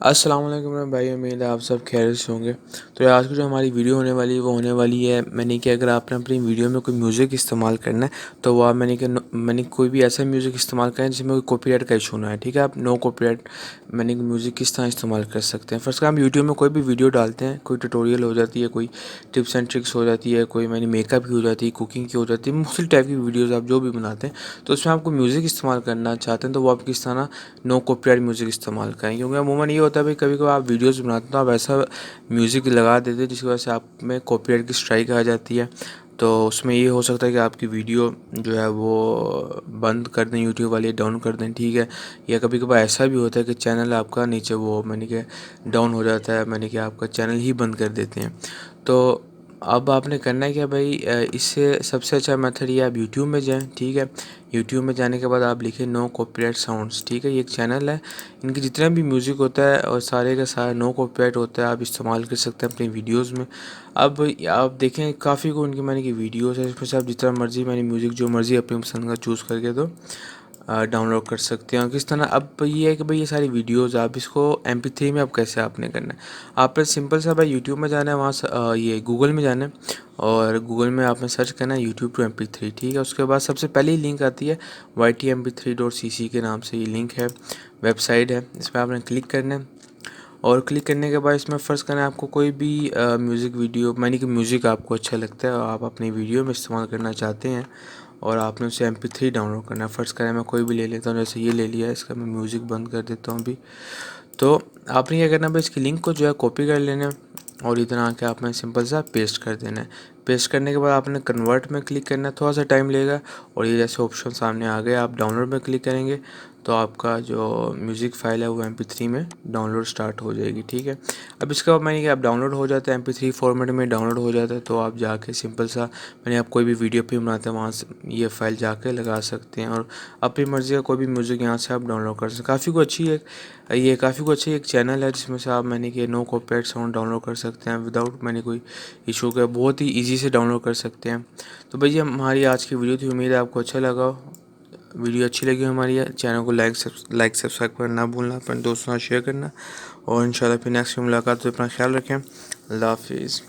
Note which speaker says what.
Speaker 1: अस्सलाम वालेकुम मेरे भाई, उम्मीद है आप सब खैरियत से होंगे। तो आज की जो हमारी वीडियो होने वाली है वो होने वाली है, मैंने कि अगर आपने अपनी वीडियो में कोई म्यूज़िक इस्तेमाल करना है तो वो आप मैंने कोई भी ऐसा म्यूज़िक इस्तेमाल करें जिसमें कोई कॉपीराइट का इशू ना है। ठीक है, आप नो कॉपीराइट मैंने कि म्यूज़िक किस तरह इस्तेमाल कर सकते हैं। फर्स्ट हम यूट्यूब में कोई भी वीडियो डालते हैं, कोई ट्यूटोरियल हो जाती है, कोई टिप्स एंड ट्रिक्स हो जाती है, कोई मैंने मेकअप की हो जाती है, कुकिंग की हो जाती है, मुख्तलिफ टाइप की वीडियोज़ आप जो भी बनाते हैं तो उसमें आपको म्यूज़िक इस्तेमाल करना चाहते हैं तो वो आप किस तरह नो कॉपीराइट म्यूज़िक इस्तेमाल करें। क्योंकि अमूमन ये होता है भाई, कभी कभी आप वीडियोज़ बनाते हैं तो आप ऐसा म्यूज़िक लगा देते हैं जिसकी वजह से आप में कॉपीराइट की स्ट्राइक आ जाती है। तो उसमें ये हो सकता है कि आपकी वीडियो जो है वो बंद कर दें, यूट्यूब वाले डाउन कर दें। ठीक है, या कभी कभार ऐसा भी होता है कि चैनल आपका नीचे वो मैंने कि डाउन हो जाता है, मैंने कि आपका चैनल ही बंद कर देते हैं। तो अब आपने करना है क्या भाई, इससे सबसे अच्छा मेथड ये, आप यूट्यूब में जाएं। ठीक है, यूट्यूब में जाने के बाद आप लिखें नो कॉपीराइट साउंड्स। ठीक है, ये एक चैनल है, इनके जितना भी म्यूज़िक होता है और सारे का सारा नो कॉपीराइट होता है, आप इस्तेमाल कर सकते हैं अपनी वीडियोस में। अब आप देखें काफ़ी को उनकी मैंने की वीडियोस है, इसमें से आप जितना मर्ज़ी मैंने म्यूज़िक जो मर्ज़ी अपनी पसंद का चूज़ करके तो डाउनलोड कर सकते हैं। और किस तरह, अब ये है कि भाई ये सारी वीडियोस आप इसको MP3 में अब कैसे आपने करना है। आपने सिंपल सा भाई यूट्यूब में जाना है, वहाँ से ये गूगल में जाना है और गूगल में आपने सर्च करना है यूट्यूब टू MP3। ठीक है, उसके बाद सबसे पहले ही लिंक आती है ytmp3.cc के नाम से, ये लिंक है, वेबसाइट है, इस पर आपने क्लिक करना है। और क्लिक करने के बाद इसमें फ़र्ज़ करना है आपको कोई भी म्यूज़िक वीडियो मैंने कि म्यूज़िक आपको अच्छा लगता है और आप अपनी वीडियो में इस्तेमाल करना चाहते हैं और आपने उसे MP3 डाउनलोड करना है। फ़र्ज़ करें मैं कोई भी ले लेता हूँ, जैसे ये ले लिया, इसका मैं म्यूज़िक बंद कर देता हूँ अभी। तो आपने क्या करना है भाई, इसकी लिंक को जो है कॉपी कर लेना है और इधर आके आपने सिंपल सा पेस्ट कर देना है। पेस्ट करने के बाद आपने कन्वर्ट में क्लिक करना है, थोड़ा सा टाइम लेगा और ये जैसे ऑप्शन सामने आ गए, आप डाउनलोड में क्लिक करेंगे तो आपका जो म्यूज़िक फ़ाइल है वो MP3 में डाउनलोड स्टार्ट हो जाएगी। ठीक है, अब इसके बाद मैंने कि आप डाउनलोड हो जाता है, MP3 फॉर्मेट में डाउनलोड हो जाता है, तो आप जाके सिंपल सा मैंने आप कोई भी वीडियो भी बनाते हैं वहाँ से ये फ़ाइल जाके लगा सकते हैं और अपनी मर्ज़ी का कोई भी म्यूज़िक यहाँ से आप डाउनलोड कर सकते हैं। काफ़ी कुछ अच्छी एक चैनल है जिसमें से आप मैंने कि नो कॉपीराइट साउंड डाउनलोड कर सकते हैं विदाउट मैंने कोई इशू का, बहुत ही ईज़ी से डाउनलोड कर सकते हैं। तो भैया हमारी आज की वीडियो थी, उम्मीद है आपको अच्छा लगा हो। वीडियो अच्छी लगी हमारी, चैनल को लाइक सब्सक्राइब करना ना भूलना, अपने दोस्तों के साथ शेयर करना और इंशाल्लाह फिर नेक्स्ट में मुलाकात हो। अपना ख्याल रखें। अल्लाह हाफिज़।